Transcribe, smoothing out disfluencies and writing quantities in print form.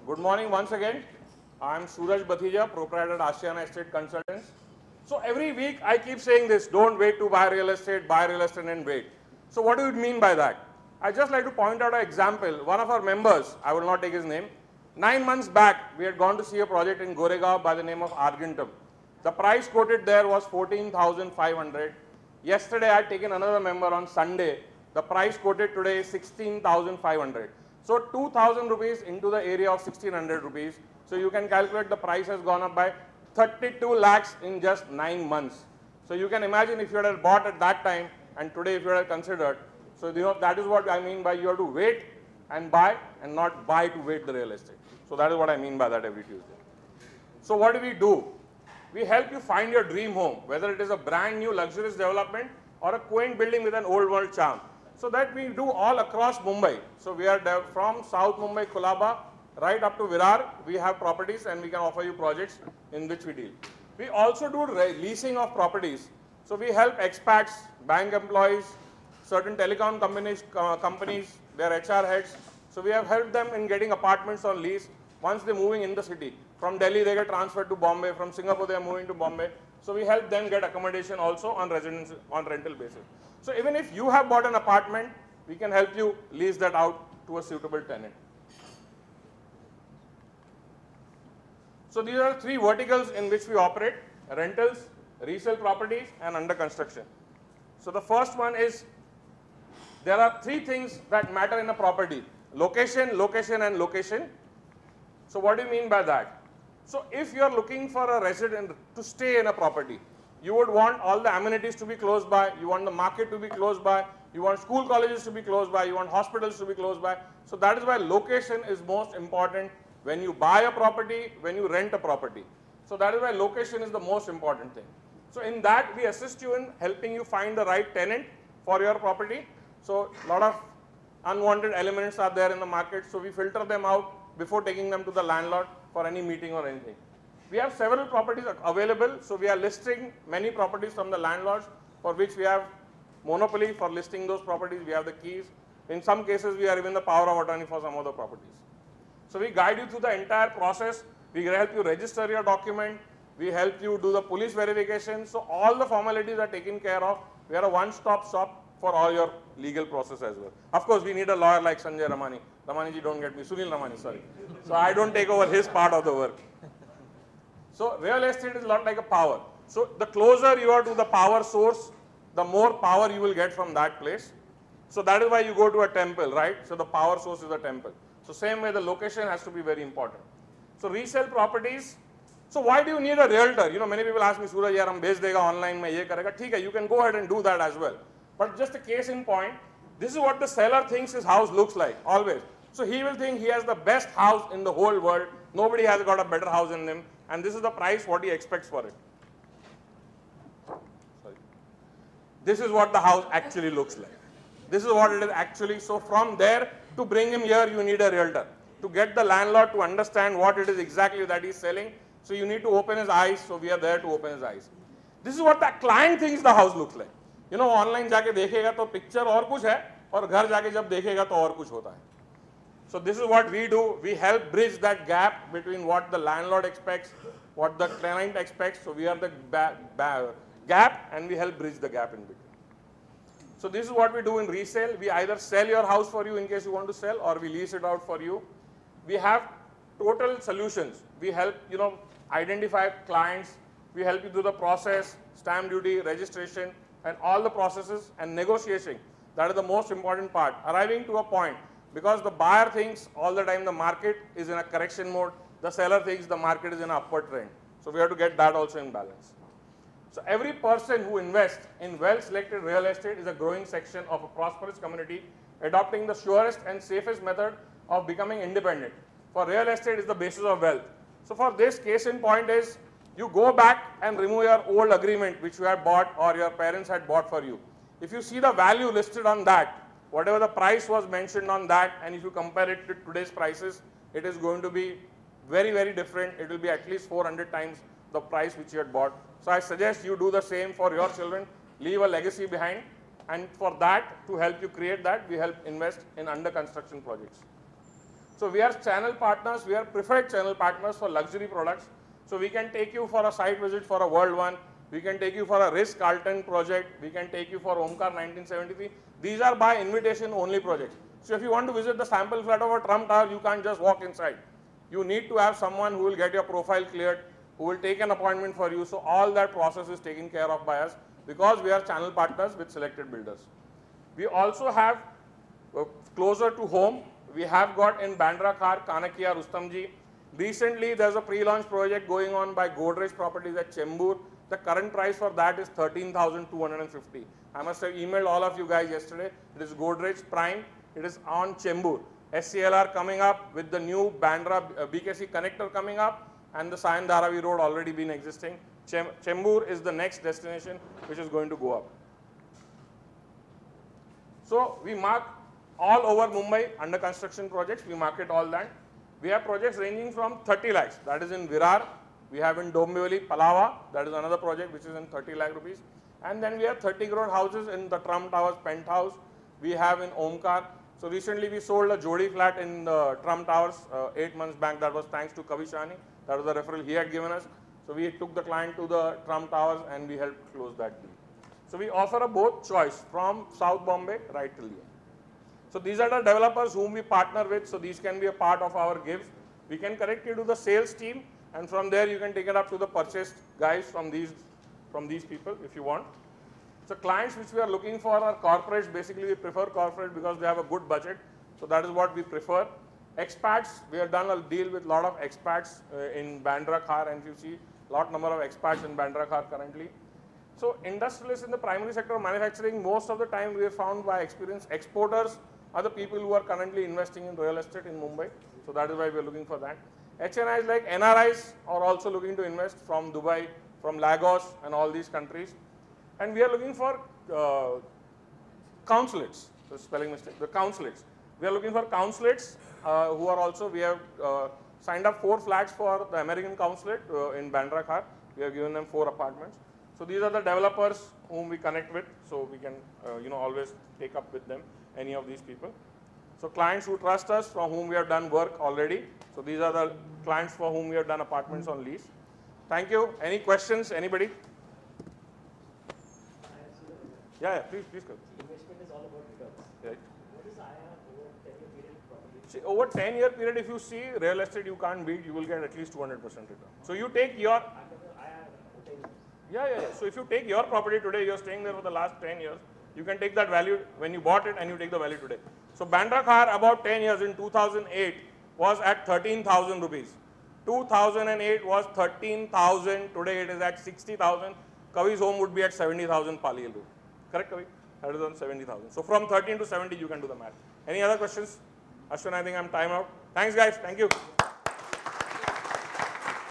Good morning once again. I'm Suraj Bhatija, proprietor at Asiana Estate Consultants. So every week I keep saying this, don't wait to buy real estate and wait. So what do you mean by that? I just like to point out an example. One of our members, I will not take his name, 9 months back we had gone to see a project in Goregaon by the name of Argentum. The price quoted there was 14,500. Yesterday I had taken another member on Sunday. The price quoted today is 16,500. So 2,000 rupees into the area of 1,600 rupees. So you can calculate the price has gone up by 32 lakhs in just 9 months. So you can imagine if you had bought at that time and today if you had considered. So that is what I mean by you have to wait and buy and not buy to wait the real estate. So that is what I mean by that every Tuesday. So what do? We help you find your dream home, whether it is a brand new luxurious development or a quaint building with an old world charm. So that we do all across Mumbai. So we are from South Mumbai, Kolaba, right up to Virar. We have properties and we can offer you projects in which we deal. We also do leasing of properties. So we help expats, bank employees, certain telecom companies, their HR heads. So we have helped them in getting apartments on lease once they're moving in the city. From Delhi they get transferred to Bombay, from Singapore they are moving to Bombay. So we help them get accommodation also on rental basis. So even if you have bought an apartment, we can help you lease that out to a suitable tenant. So these are 3 verticals in which we operate: rentals, resale properties and under construction. So the first one is, there are 3 things that matter in a property: location, location and location. So what do you mean by that? So if you are looking for a resident to stay in a property, you would want all the amenities to be close by, you want the market to be close by, you want school colleges to be close by, you want hospitals to be close by. So that is why location is most important when you buy a property, when you rent a property. So that is why location is the most important thing. So in that we assist you in helping you find the right tenant for your property. So a lot of unwanted elements are there in the market, so we filter them out before taking them to the landlord for any meeting or anything. We have several properties available, so we are listing many properties from the landlords for which we have monopoly for listing those properties. We have the keys. In some cases, we are even the power of attorney for some of the properties. So we guide you through the entire process. We help you register your document. We help you do the police verification. So all the formalities are taken care of. We are a one-stop shop for all your legal process as well. Of course, we need a lawyer like Sanjay Ramani. Ramani ji, don't get me. Sunil Ramani, sorry. So I don't take over his part of the work. So real estate is a lot like a power. So the closer you are to the power source, the more power you will get from that place. So that is why you go to a temple, right? So the power source is a temple. So same way the location has to be very important. So resale properties. So why do you need a realtor? You know, many people ask me, Suraj, yaar, hum bech dega online mein ye karega. Theek hai, you can go ahead and do that as well. But just a case in point, this is what the seller thinks his house looks like, always. So he will think he has the best house in the whole world. Nobody has got a better house than him. And this is the price what he expects for it. Sorry. This is what the house actually looks like. This is what it is actually. So from there to bring him here, you need a realtor. To get the landlord to understand what it is exactly that he's selling. So you need to open his eyes. So we are there to open his eyes. This is what the client thinks the house looks like. You know, online जाके देखेगा तो picture और कुछ है, और घर जाके जब देखेगा तो और कुछ होता है. So this is what we do. We help bridge that gap between what the landlord expects, what the client expects. So we are the gap and we help bridge the gap in between. So this is what we do in resale. We either sell your house for you in case you want to sell, or we lease it out for you. We have total solutions. We help, you know, identify clients. We help you do the process, stamp duty, registration, and all the processes and negotiation. That is the most important part. Arriving to a point, because the buyer thinks all the time the market is in a correction mode, the seller thinks the market is in an upward trend. So we have to get that also in balance. So every person who invests in well-selected real estate is a growing section of a prosperous community, adopting the surest and safest method of becoming independent. For real estate is the basis of wealth. So for this, case in point is, you go back and remove your old agreement which you had bought or your parents had bought for you. If you see the value listed on that, whatever the price was mentioned on that, and if you compare it to today's prices, it is going to be very, very different. It will be at least 400 times the price which you had bought. So I suggest you do the same for your children, leave a legacy behind, and for that, to help you create that, we help invest in under construction projects. So we are channel partners, we are preferred channel partners for luxury products. So we can take you for a site visit for a World One, we can take you for a Ritz-Carlton project, we can take you for Omkar 1973. These are by invitation only projects. So if you want to visit the sample flat of a Trump Tower, you can't just walk inside. You need to have someone who will get your profile cleared, who will take an appointment for you. So all that process is taken care of by us because we are channel partners with selected builders. We also have closer to home, we have got in Bandra Khar, Kanakia, Rustamji. Recently there's a pre-launch project going on by Godrej Properties at Chembur. The current price for that is 13,250. I must have emailed all of you guys yesterday. It is Godrej Prime. It is on Chembur. SCLR coming up with the new Bandra BKC connector coming up, and the Sayan Dharavi road already been existing. Chembur is the next destination which is going to go up. So we mark all over Mumbai under construction projects. We market all that. We have projects ranging from 30 lakhs. That is in Virar. We have in Dombivli, Palava. That is another project which is in 30 lakh rupees. And then we have 30 crore houses in the Trump Towers penthouse. We have in Omkar. So recently we sold a Jodi flat in the Trump Towers 8 months back. That was thanks to Kavi Shani. That was the referral he had given us. So we took the client to the Trump Towers and we helped close that deal. So we offer a both choice from South Bombay right till here. So these are the developers whom we partner with. So these can be a part of our gives. We can connect you to the sales team, and from there you can take it up to the purchase guys from these people if you want. So clients which we are looking for are corporates. Basically we prefer corporate because they have a good budget. So that is what we prefer. Expats, we have done a deal with a lot of expats in Bandra Khar, and you see lot number of expats in Bandra Khar currently. So industrialists in the primary sector of manufacturing, most of the time we have found by experience, exporters are the people who are currently investing in real estate in Mumbai. So that is why we are looking for that. HNIs like NRIs are also looking to invest from Dubai, from Lagos and all these countries. And we are looking for consulates, so spelling mistake, the consulates. We are looking for consulates who are also, we have signed up 4 flats for the American consulate in Bandra Khar. We have given them 4 apartments. So these are the developers whom we connect with, so we can always take up with them, any of these people. So clients who trust us, from whom we have done work already. So these are the clients for whom we have done apartments on lease. Thank you. Any questions, anybody? Yeah, please go. Investment is all about returns. Right. What is the IRR over 10-year period property? See, over 10-year period, if you see real estate you can't beat, you will get at least 200% return. So you take your... Yeah. So if you take your property today, you're staying there for the last 10 years, you can take that value when you bought it and you take the value today. So Bandra Khar about 10 years in 2008 was at 13,000 rupees. 2008 was 13,000, today it is at 60,000. Kavi's home would be at 70,000 Paliyal Road. Correct, Kavi? That is on 70,000. So from 13 to 70 you can do the math. Any other questions? Ashwin, I think I'm time out. Thanks guys, thank you.